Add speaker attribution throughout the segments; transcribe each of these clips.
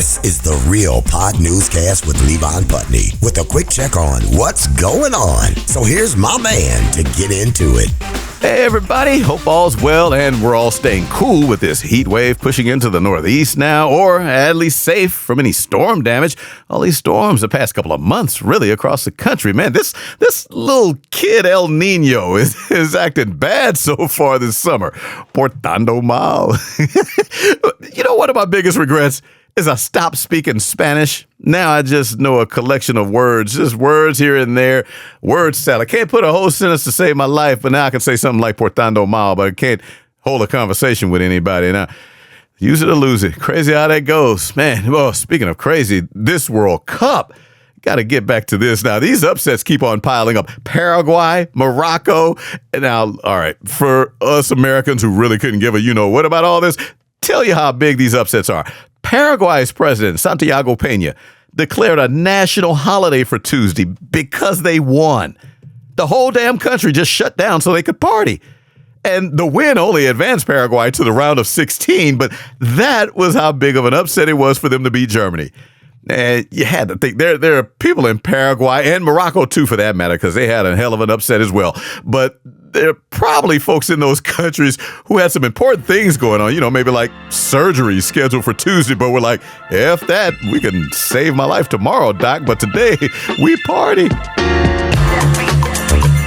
Speaker 1: This is the Real Pod Newscast with Levon Putney with a quick check on what's going on. So here's my man to get into it.
Speaker 2: Hey everybody, hope all's well and we're all staying cool with this heat wave pushing into the northeast now, or at least safe from any storm damage. All these storms the past couple of months really across the country. Man, this little kid El Nino is acting bad so far this summer. Portando mal. You know, one of my biggest regrets is I stopped speaking Spanish. Now I just know a collection of words, just words here and there, word salad. I can't put a whole sentence to save my life, but now I can say something like portando mal, but I can't hold a conversation with anybody. Now, use it or lose it. Crazy how that goes. Man, well, speaking of crazy, this World Cup, got to get back to this. Now, these upsets keep on piling up. Paraguay, Morocco. And now, all right, for us Americans who really couldn't give a you-know-what about all this, tell you how big these upsets are. Paraguay's president, Santiago Peña, declared a national holiday for Tuesday because they won. The whole damn country just shut down so they could party. And the win only advanced Paraguay to the round of 16, but that was how big of an upset it was for them to beat Germany. And you had to think, there are people in Paraguay and Morocco, too, for that matter, because they had a hell of an upset as well. But there are probably folks in those countries who had some important things going on, you know, maybe like surgery scheduled for Tuesday, but we're like, F that, we can save my life tomorrow, doc, but today we party.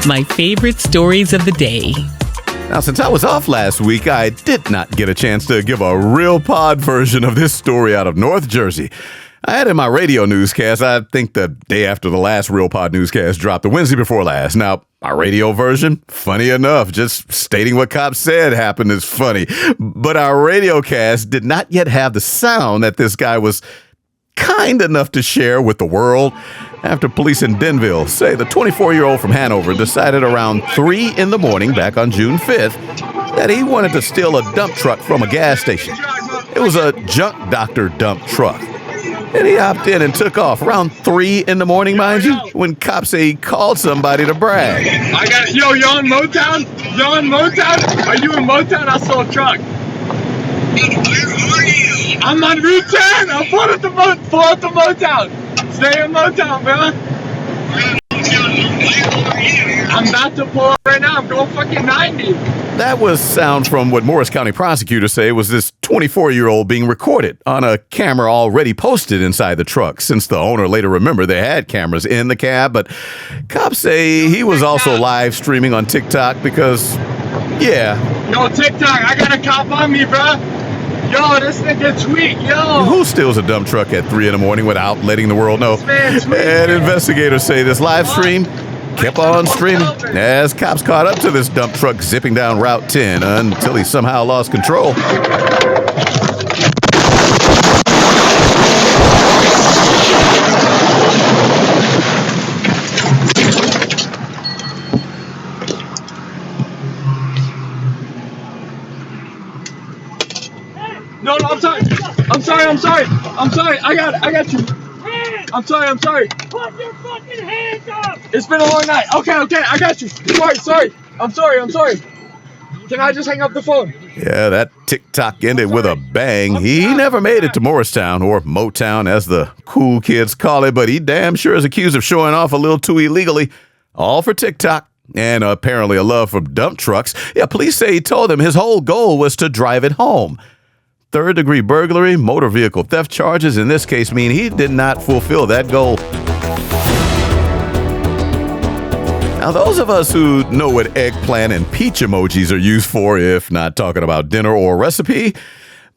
Speaker 3: My favorite stories of the day.
Speaker 2: Now, since I was off last week, I did not get a chance to give a real pod version of this story out of North Jersey. I had in my radio newscast, I think the day after the last Real Pod newscast dropped, the Wednesday before last. Now, my radio version, funny enough, just stating what cops said happened is funny. But our radio cast did not yet have the sound that this guy was kind enough to share with the world after police in Denville say the 24-year-old from Hanover decided around 3 in the morning back on June 5th that he wanted to steal a dump truck from a gas station. It was a junk doctor dump truck. And he hopped in and took off around 3 in the morning, mind you, when cops say he called somebody to brag.
Speaker 4: I got it. Yo, you on Motown? You on Motown? Are you in Motown? I saw a truck.
Speaker 5: Where are you?
Speaker 4: I'm on Route 10. I'm pull up the Motown. Stay in Motown, bro. I'm about to pull up right now. I'm going fucking 90.
Speaker 2: That was sound from what Morris County prosecutors say was this 24-year-old being recorded on a camera already posted inside the truck, since the owner later remembered they had cameras in the cab. But cops say he was also live streaming on TikTok because, yeah.
Speaker 4: Yo, TikTok, I got a cop on me, bro. Yo, this nigga tweak, yo.
Speaker 2: Who steals a dump truck at 3 in the morning without letting the world know?
Speaker 4: This man tweak,
Speaker 2: and investigators say this live stream kept on streaming as cops caught up to this dump truck zipping down Route 10 until he somehow lost control.
Speaker 4: No, I'm sorry. I got you. I'm sorry.
Speaker 5: Put your fucking hands up!
Speaker 4: It's been a long night. Okay, I got you. Sorry. I'm sorry. Can I just hang up the phone?
Speaker 2: Yeah, that TikTok ended with a bang. He never made it to Morristown, or Motown as the cool kids call it, but he damn sure is accused of showing off a little too illegally, all for TikTok. And apparently a love for dump trucks. Yeah, police say he told them his whole goal was to drive it home. Third-degree burglary, motor vehicle theft charges in this case mean he did not fulfill that goal. Now, those of us who know what eggplant and peach emojis are used for, if not talking about dinner or recipe,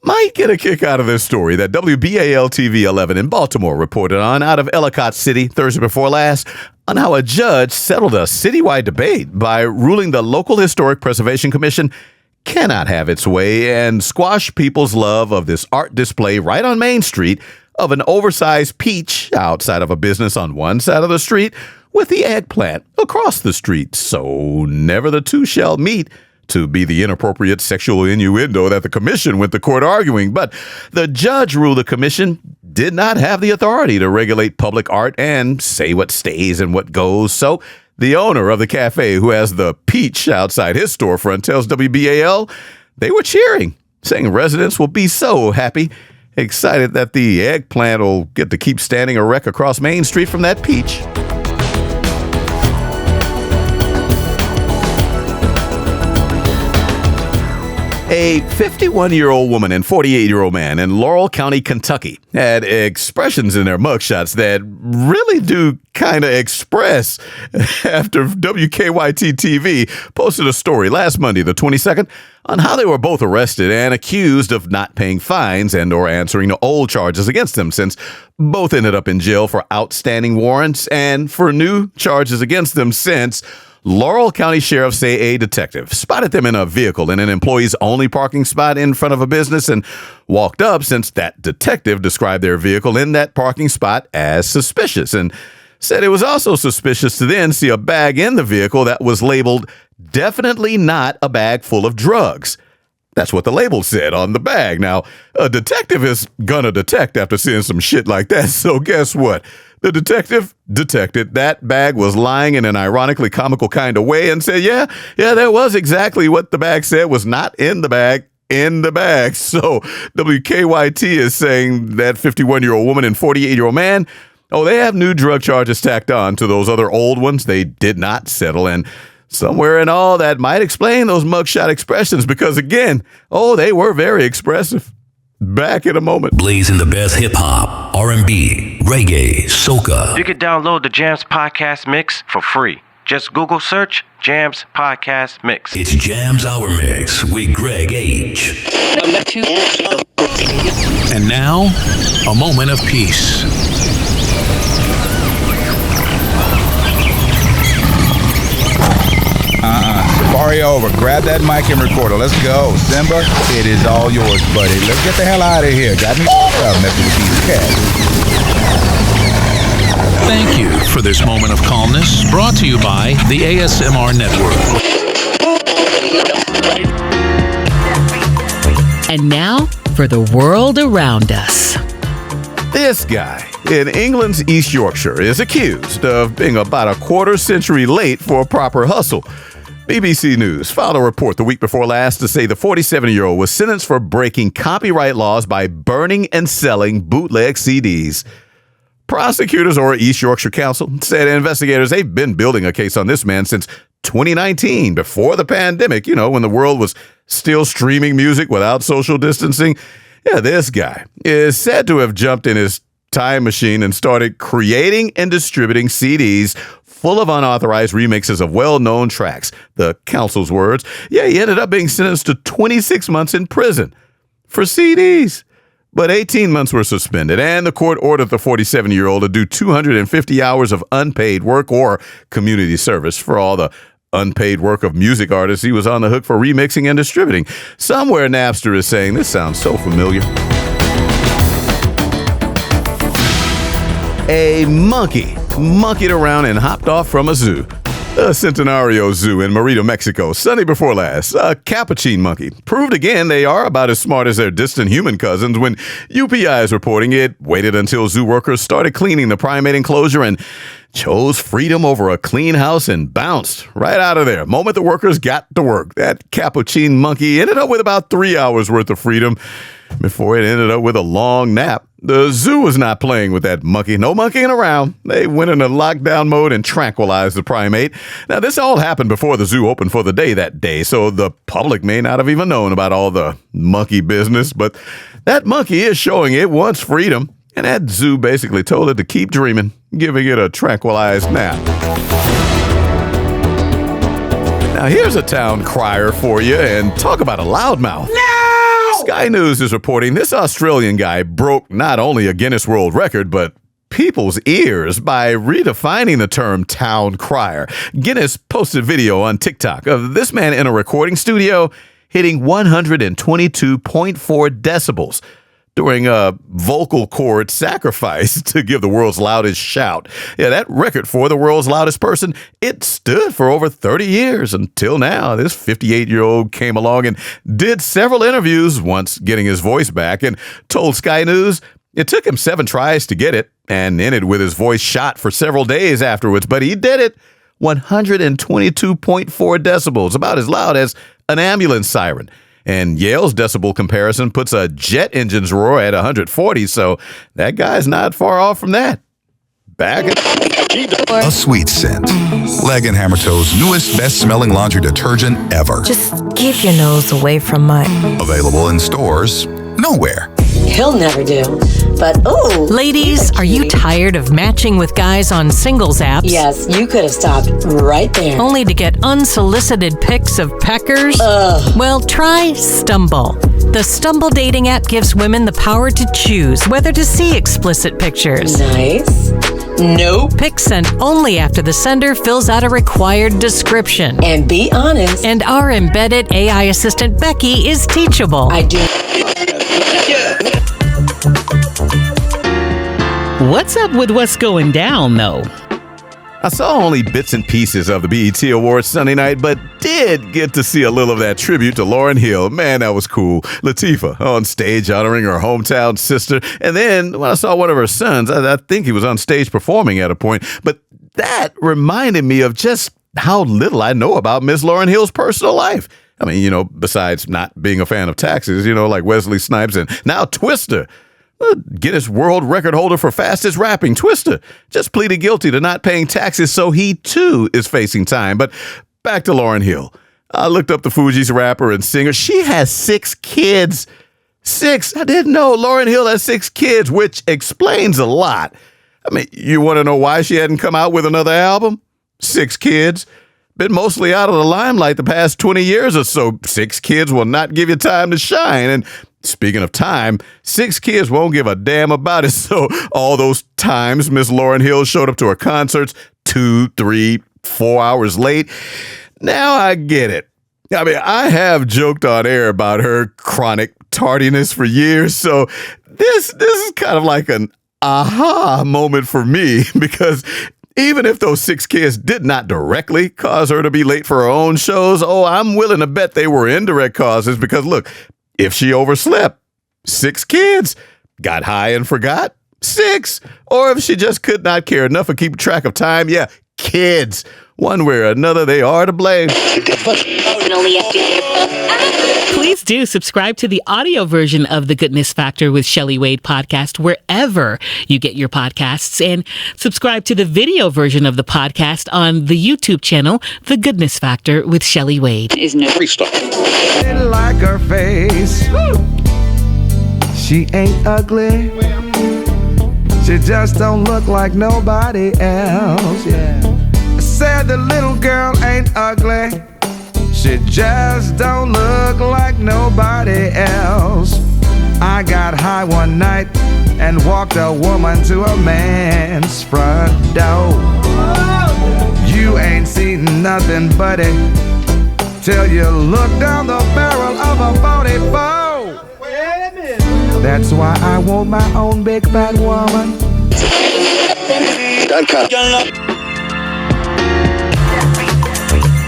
Speaker 2: might get a kick out of this story that WBAL-TV 11 in Baltimore reported on out of Ellicott City Thursday before last on how a judge settled a citywide debate by ruling the local Historic Preservation Commission cannot have its way and squash people's love of this art display right on Main Street of an oversized peach outside of a business on one side of the street with the eggplant across the street. So never the two shall meet, to be the inappropriate sexual innuendo that the commission went to court arguing. But the judge ruled the commission did not have the authority to regulate public art and say what stays and what goes. So the owner of the cafe, who has the peach outside his storefront, tells WBAL they were cheering, saying residents will be so happy Excited that the eggplant will get to keep standing erect across Main Street from that peach. A 51-year-old woman and 48-year-old man in Laurel County, Kentucky had expressions in their mugshots that really do kind of express after WKYT-TV posted a story last Monday, the 22nd, on how they were both arrested and accused of not paying fines and or answering to old charges against them, since both ended up in jail for outstanding warrants and for new charges against them since Laurel County Sheriff's AA detective spotted them in a vehicle in an employees-only parking spot in front of a business and walked up, since that detective described their vehicle in that parking spot as suspicious and said it was also suspicious to then see a bag in the vehicle that was labeled "definitely not a bag full of drugs." That's what the label said on the bag. Now, a detective is gonna detect after seeing some shit like that, so guess what? The detective detected that bag was lying in an ironically comical kind of way and said, yeah, that was exactly what the bag said was not in the bag. So WKYT is saying that 51-year-old woman and 48-year-old man, they have new drug charges tacked on to those other old ones they did not settle. And somewhere in all that might explain those mugshot expressions because, again, they were very expressive. Back in a moment.
Speaker 6: Blazing the best hip-hop, R&B, reggae, soca.
Speaker 7: You can download the Jams Podcast Mix for free. Just Google search Jams Podcast Mix.
Speaker 6: It's Jams Hour Mix with Greg H. And now, a moment of peace.
Speaker 8: Safari over. Grab that mic and recorder. Let's go. Simba, it is all yours, buddy. Let's get the hell out of here. Got me messing with these cats.
Speaker 6: Thank you for this moment of calmness, brought to you by the ASMR Network.
Speaker 3: And now for the world around us.
Speaker 2: This guy in England's East Yorkshire is accused of being about a quarter century late for a proper hustle. BBC News filed a report the week before last to say the 47-year-old was sentenced for breaking copyright laws by burning and selling bootleg CDs. Prosecutors or East Yorkshire Council said investigators, they've been building a case on this man since 2019, before the pandemic, when the world was still streaming music without social distancing. Yeah, this guy is said to have jumped in his time machine and started creating and distributing CDs full of unauthorized remixes of well-known tracks. The council's words. Yeah, he ended up being sentenced to 26 months in prison for CDs. But 18 months were suspended, and the court ordered the 47-year-old to do 250 hours of unpaid work or community service for all the unpaid work of music artists he was on the hook for remixing and distributing. Somewhere Napster is saying, this sounds so familiar. A monkey monkeyed around and hopped off from a zoo. The Centenario Zoo in Merida, Mexico, Sunday before last. A capuchin monkey proved again they are about as smart as their distant human cousins when UPI is reporting it waited until zoo workers started cleaning the primate enclosure and chose freedom over a clean house and bounced right out of there. The moment the workers got to work, that capuchin monkey ended up with about 3 hours worth of freedom before it ended up with a long nap. The zoo was not playing with that monkey. No monkeying around. They went into lockdown mode and tranquilized the primate. Now, this all happened before the zoo opened for the day that day, so the public may not have even known about all the monkey business, but that monkey is showing it wants freedom, and that zoo basically told it to keep dreaming, giving it a tranquilized nap. Now, here's a town crier for you, and talk about a loudmouth. Sky News is reporting this Australian guy broke not only a Guinness World Record, but people's ears by redefining the term town crier. Guinness posted video on TikTok of this man in a recording studio hitting 122.4 decibels during a vocal cord sacrifice to give the world's loudest shout. Yeah, that record for the world's loudest person, it stood for over 30 years until now. This 58-year-old came along and did several interviews, once getting his voice back, and told Sky News it took him 7 tries to get it and ended with his voice shot for several days afterwards, but he did it. 122.4 decibels, about as loud as an ambulance siren. And Yale's decibel comparison puts a jet engine's roar at 140, so that guy's not far off from that. Back
Speaker 8: A sweet scent. Leg & Hammer Toe's newest best-smelling laundry detergent ever.
Speaker 9: Just keep your nose away from mine.
Speaker 8: Available in stores nowhere.
Speaker 9: He'll never do. But,
Speaker 3: Ladies, are you tired of matching with guys on singles apps?
Speaker 9: Yes, you could have stopped right there.
Speaker 3: Only to get unsolicited pics of peckers?
Speaker 9: Ugh.
Speaker 3: Well, try Stumble. The Stumble dating app gives women the power to choose whether to see explicit pictures.
Speaker 9: Nice. Nope.
Speaker 3: Pics sent only after the sender fills out a required description.
Speaker 9: And be honest.
Speaker 3: And our embedded AI assistant, Becky, is teachable.
Speaker 9: I do.
Speaker 3: What's up with what's going down, though?
Speaker 2: I saw only bits and pieces of the BET Awards Sunday night, but did get to see a little of that tribute to Lauryn Hill. Man, that was cool. Latifah on stage honoring her hometown sister. And then when I saw one of her sons, I think he was on stage performing at a point. But that reminded me of just how little I know about Miss Lauryn Hill's personal life. I mean, besides not being a fan of taxes, like Wesley Snipes and now Twista. Guinness World Record holder for fastest rapping, Twista, just pleaded guilty to not paying taxes, so he too is facing time. But back to Lauryn Hill. I looked up the Fugees rapper and singer. She has 6 kids. 6. I didn't know Lauryn Hill has 6 kids, which explains a lot. I mean, you want to know why she hadn't come out with another album? 6 kids. Been mostly out of the limelight the past 20 years or so. 6 kids will not give you time to shine. And speaking of time, 6 kids won't give a damn about it. So all those times Miss Lauryn Hill showed up to her concerts 2, 3, 4 hours late. Now I get it. I mean, I have joked on air about her chronic tardiness for years. So this is kind of like an aha moment for me, because even if those 6 kids did not directly cause her to be late for her own shows, I'm willing to bet they were indirect causes, because look, if she overslept, 6 kids. Got high and forgot, 6. Or if she just could not care enough of keeping track of time, kids. One way or another, they are to blame.
Speaker 3: Please do subscribe to the audio version of The Goodness Factor with Shelley Wade podcast wherever you get your podcasts, and subscribe to the video version of the podcast on the YouTube channel, The Goodness Factor with Shelley Wade.
Speaker 10: Didn't like her face. She ain't ugly. She just don't look like nobody else. I said the little girl ain't ugly. She just don't look like nobody else. I got high one night and walked a woman to a man's front door. You ain't seen nothing, buddy, till you look down the barrel of a 44. That's why I want my own big fat woman.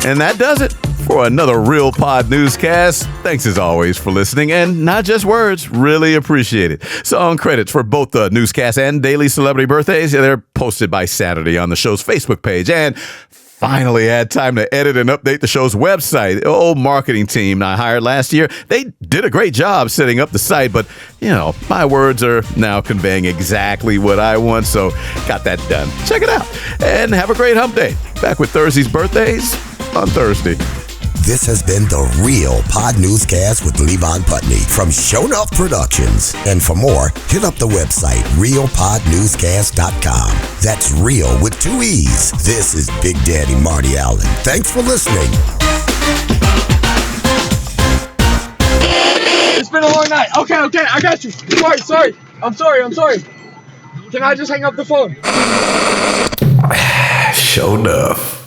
Speaker 2: And that does it for another Real Pod newscast. Thanks as always for listening, and not just words, really appreciate it. Song credits for both the newscast and daily celebrity birthdays, they're posted by Saturday on the show's Facebook page. And finally had time to edit and update the show's website. The old marketing team I hired last year, they did a great job setting up the site, but my words are now conveying exactly what I want, so got that done. Check it out and have a great hump day. Back with Thursday's birthdays on Thursday.
Speaker 1: This has been the Real Pod Newscast with Levon Putney from Show Enough Productions. And for more, hit up the website, realpodnewscast.com. That's real with 2 E's. This is Big Daddy Marty Allen. Thanks for listening.
Speaker 4: It's been a long night. Okay, I got you. Sorry. I'm sorry. Can I just hang up the phone?
Speaker 2: Show enough.